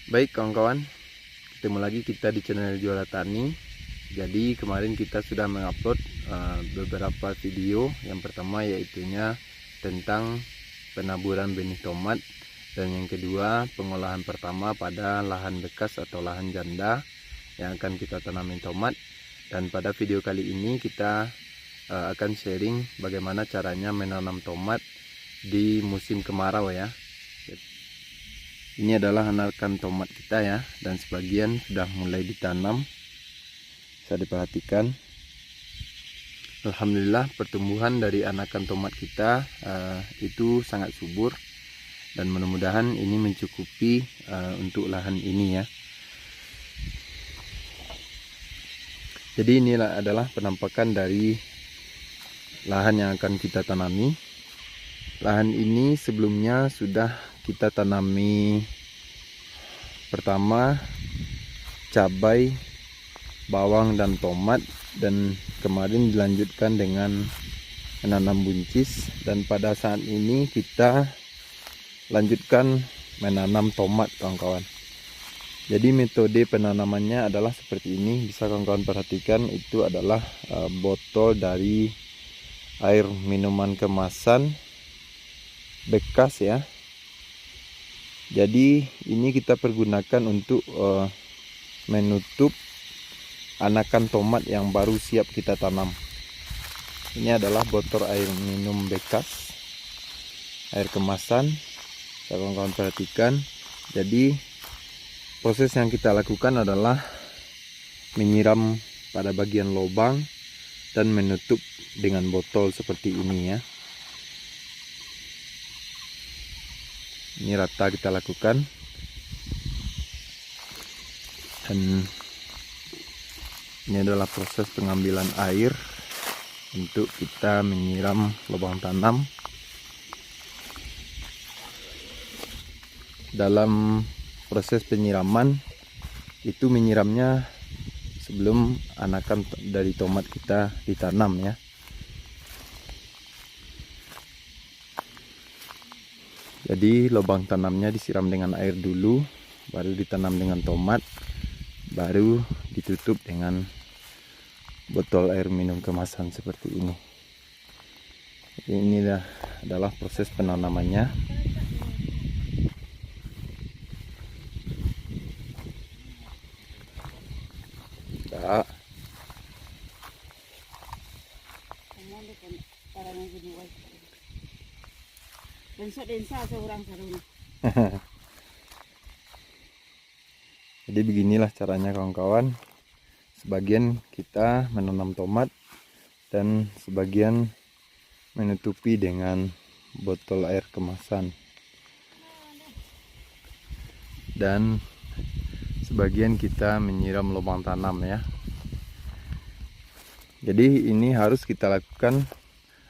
Baik kawan-kawan, ketemu lagi kita di channel Juara Tani. Jadi kemarin kita sudah mengupload beberapa video. Yang pertama yaitunya tentang penaburan benih tomat, dan yang kedua pengolahan pertama pada lahan bekas atau lahan janda yang akan kita tanamin tomat. Dan pada video kali ini kita akan sharing bagaimana caranya menanam tomat di musim kemarau ya. Ini adalah anakan tomat kita ya, dan sebagian sudah mulai ditanam. Bisa diperhatikan. Alhamdulillah pertumbuhan dari anakan tomat kita itu sangat subur, dan mudah-mudahan ini mencukupi untuk lahan ini ya. Jadi inilah adalah penampakan dari lahan yang akan kita tanami. Lahan ini sebelumnya sudah kita tanami pertama cabai, bawang dan tomat, dan kemarin dilanjutkan dengan menanam buncis, dan pada saat ini kita lanjutkan menanam tomat kawan-kawan. Jadi metode penanamannya adalah seperti ini. Bisa kawan-kawan perhatikan, itu adalah botol dari air minuman kemasan bekas ya. Jadi ini kita pergunakan untuk menutup anakan tomat yang baru siap kita tanam. Ini adalah botol air minum bekas, air kemasan. Kawan-kawan perhatikan. Jadi proses yang kita lakukan adalah menyiram pada bagian lubang dan menutup dengan botol seperti ini ya. Ini rata kita lakukan, dan ini adalah proses pengambilan air untuk kita menyiram lubang tanam. Dalam proses penyiraman itu menyiramnya sebelum anakan dari tomat kita ditanam ya. Jadi lubang tanamnya disiram dengan air dulu, baru ditanam dengan tomat, baru ditutup dengan botol air minum kemasan seperti ini. Jadi ini adalah proses penanamannya. Ya. Jadi beginilah caranya kawan-kawan. Sebagian kita menanam tomat dan sebagian menutupi dengan botol air kemasan, dan sebagian kita menyiram lubang tanam ya. Jadi ini harus kita lakukan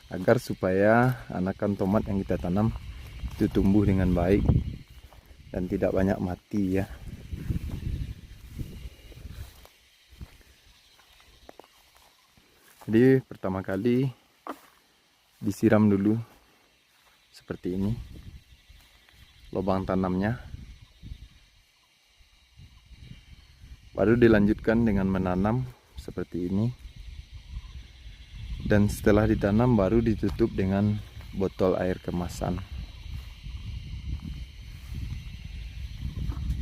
agar supaya anakan tomat yang kita tanam itu tumbuh dengan baik dan tidak banyak mati ya. Jadi pertama kali disiram dulu seperti ini lubang tanamnya, baru dilanjutkan dengan menanam seperti ini, dan setelah ditanam baru ditutup dengan botol air kemasan.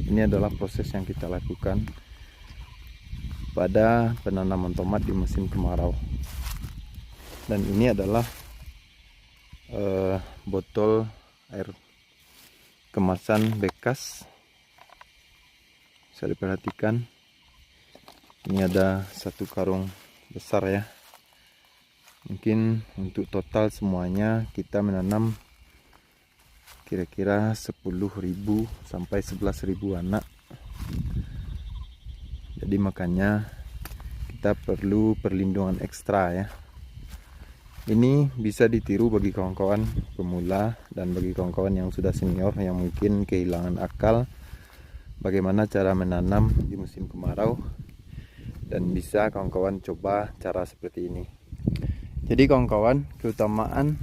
Ini adalah proses yang kita lakukan pada penanaman tomat di musim kemarau. Dan ini adalah botol air kemasan bekas. Bisa diperhatikan, ini ada satu karung besar ya. Mungkin untuk total semuanya kita menanam kira-kira 10.000 sampai 11.000 anak. Jadi makanya kita perlu perlindungan ekstra ya. Ini bisa ditiru bagi kawan-kawan pemula dan bagi kawan-kawan yang sudah senior yang mungkin kehilangan akal bagaimana cara menanam di musim kemarau, dan bisa kawan-kawan coba cara seperti ini. Jadi kawan-kawan, keutamaan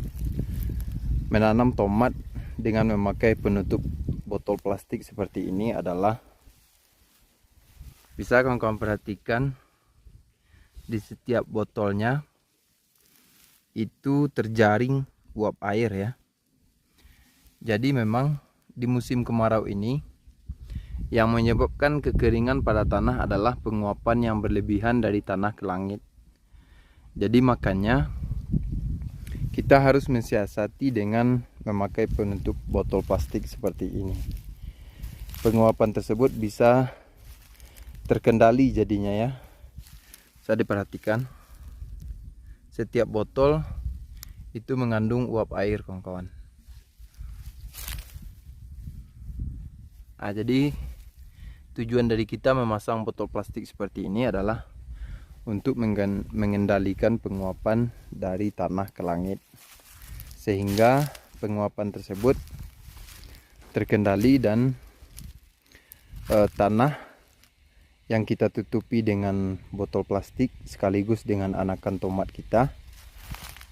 menanam tomat dengan memakai penutup botol plastik seperti ini adalah Bisa kawan-kawan perhatikan di setiap botolnya itu terjaring uap air ya. Jadi memang di musim kemarau ini yang menyebabkan kekeringan pada tanah adalah penguapan yang berlebihan dari tanah ke langit. Jadi makanya kita harus mensiasati dengan memakai penutup botol plastik seperti ini. Penguapan tersebut bisa terkendali jadinya ya. Bisa diperhatikan, setiap botol itu mengandung uap air kawan-kawan. Nah, jadi tujuan dari kita memasang botol plastik seperti ini adalah untuk mengendalikan penguapan dari tanah ke langit, sehingga penguapan tersebut terkendali dan tanah yang kita tutupi dengan botol plastik sekaligus dengan anakan tomat kita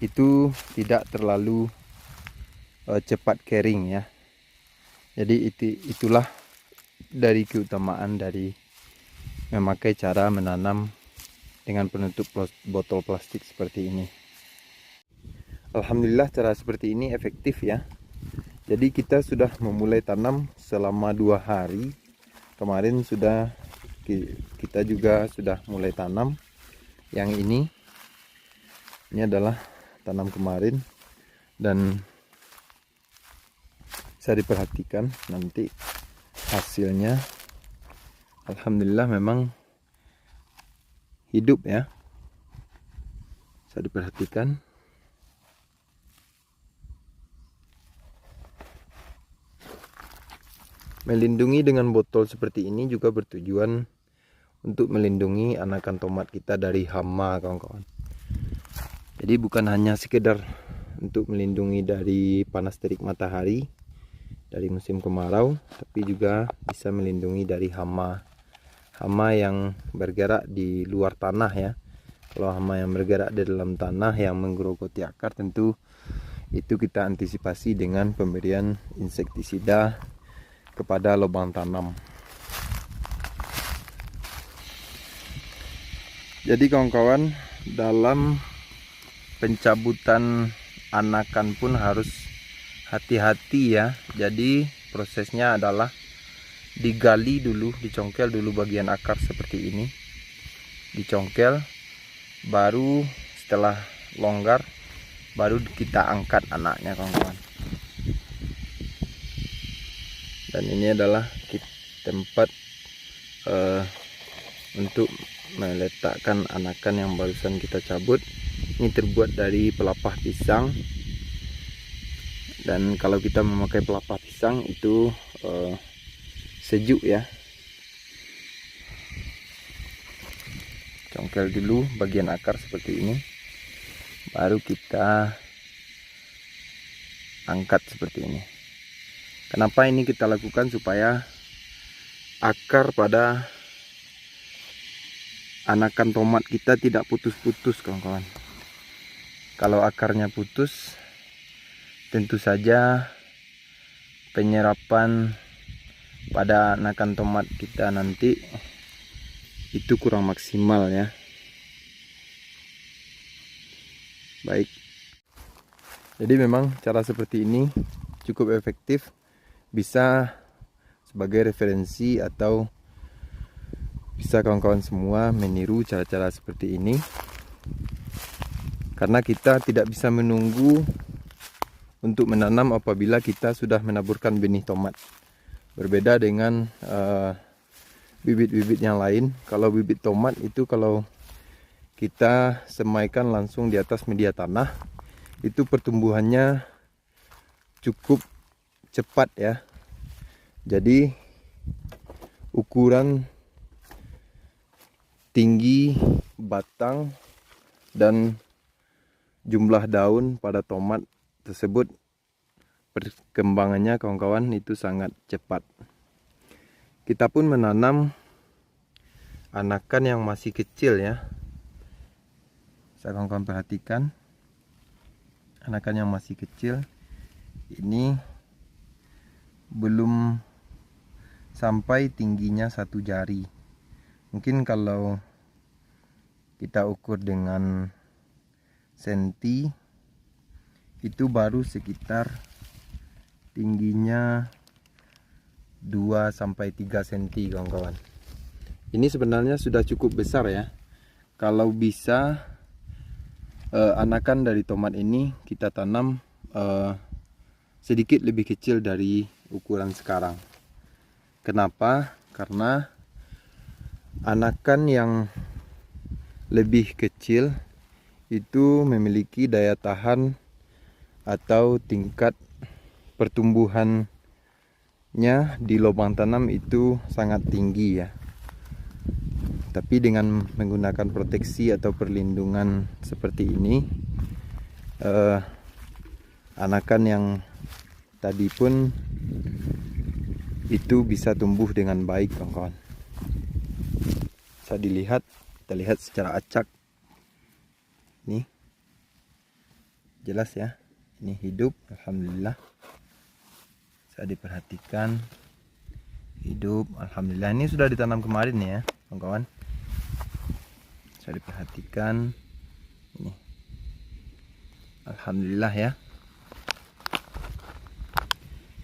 itu tidak terlalu cepat kering ya. Jadi itulah dari keutamaan dari memakai cara menanam dengan penutup botol plastik seperti ini. Alhamdulillah cara seperti ini efektif ya. Jadi kita sudah memulai tanam selama 2 hari. Kemarin kita juga sudah mulai tanam. Yang ini adalah tanam kemarin dan bisa diperhatikan nanti hasilnya. Alhamdulillah memang hidup ya. Bisa diperhatikan. Melindungi dengan botol seperti ini juga bertujuan untuk melindungi anakan tomat kita dari hama kawan-kawan. Jadi bukan hanya sekedar untuk melindungi dari panas terik matahari dari musim kemarau, tapi juga bisa melindungi dari hama yang bergerak di luar tanah ya. Kalau hama yang bergerak di dalam tanah yang menggerogoti akar, tentu itu kita antisipasi dengan pemberian insektisida kepada lubang tanam. Jadi kawan-kawan, dalam pencabutan anakan pun harus hati-hati ya. Jadi prosesnya adalah digali dulu, dicongkel dulu bagian akar seperti ini. Dicongkel, baru setelah longgar baru kita angkat anaknya kawan-kawan. Dan ini adalah tempat untuk meletakkan anakan yang barusan kita cabut. Ini terbuat dari pelepah pisang, dan kalau kita memakai pelepah pisang itu sejuk ya. Congkel dulu bagian akar seperti ini, baru kita angkat seperti ini. Kenapa ini kita lakukan? Supaya akar pada anakan tomat kita tidak putus-putus kawan-kawan. Kalau akarnya putus, tentu saja penyerapan pada anakan tomat kita nanti itu kurang maksimal ya. Baik, jadi memang cara seperti ini cukup efektif, bisa sebagai referensi atau bisa kawan-kawan semua meniru cara-cara seperti ini, karena kita tidak bisa menunggu untuk menanam apabila kita sudah menaburkan benih tomat. Berbeda dengan bibit-bibit yang lain. Kalau bibit tomat itu kalau kita semaikan langsung di atas media tanah, itu pertumbuhannya cukup cepat ya. Jadi ukuran tinggi batang dan jumlah daun pada tomat tersebut, perkembangannya kawan-kawan itu sangat cepat. Kita pun menanam anakan yang masih kecil ya. Saya kawan-kawan perhatikan anakan yang masih kecil ini belum sampai tingginya 1 jari, Mungkin kalau kita ukur dengan senti, itu baru sekitar tingginya 2-3 cm kawan-kawan. Ini sebenarnya sudah cukup besar ya. Kalau bisa anakan dari tomat ini kita tanam sedikit lebih kecil dari ukuran sekarang. Kenapa? Karena anakan yang lebih kecil itu memiliki daya tahan atau tingkat pertumbuhannya di lubang tanam itu sangat tinggi ya. Tapi dengan menggunakan proteksi atau perlindungan seperti ini, anakan yang tadi pun itu bisa tumbuh dengan baik kawan-kawan. Bisa dilihat, kita lihat secara acak. Nih, jelas ya, ini hidup, alhamdulillah. Bisa diperhatikan, hidup, alhamdulillah. Ini sudah ditanam kemarin ya kawan-kawan. Bisa diperhatikan, ini, alhamdulillah ya.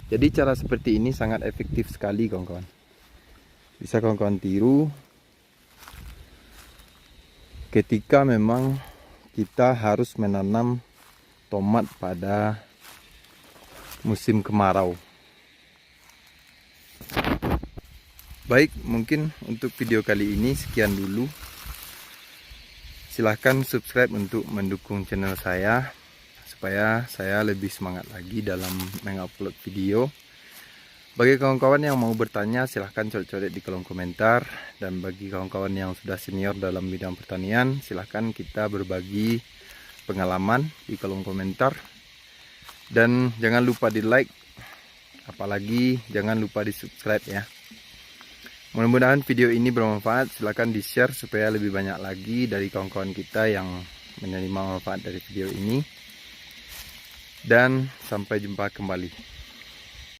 Jadi cara seperti ini sangat efektif sekali kawan-kawan. Bisa kawan-kawan tiru ketika memang kita harus menanam tomat pada musim kemarau. Baik, mungkin untuk video kali ini sekian dulu. Silahkan subscribe untuk mendukung channel saya, supaya saya lebih semangat lagi dalam mengupload video. Bagi kawan-kawan yang mau bertanya, silahkan coret-coret di kolom komentar. Dan bagi kawan-kawan yang sudah senior dalam bidang pertanian, silahkan kita berbagi pengalaman di kolom komentar. Dan jangan lupa di like, apalagi jangan lupa di subscribe ya. Mudah-mudahan video ini bermanfaat. Silahkan di share supaya lebih banyak lagi dari kawan-kawan kita yang menerima manfaat dari video ini. Dan sampai jumpa kembali.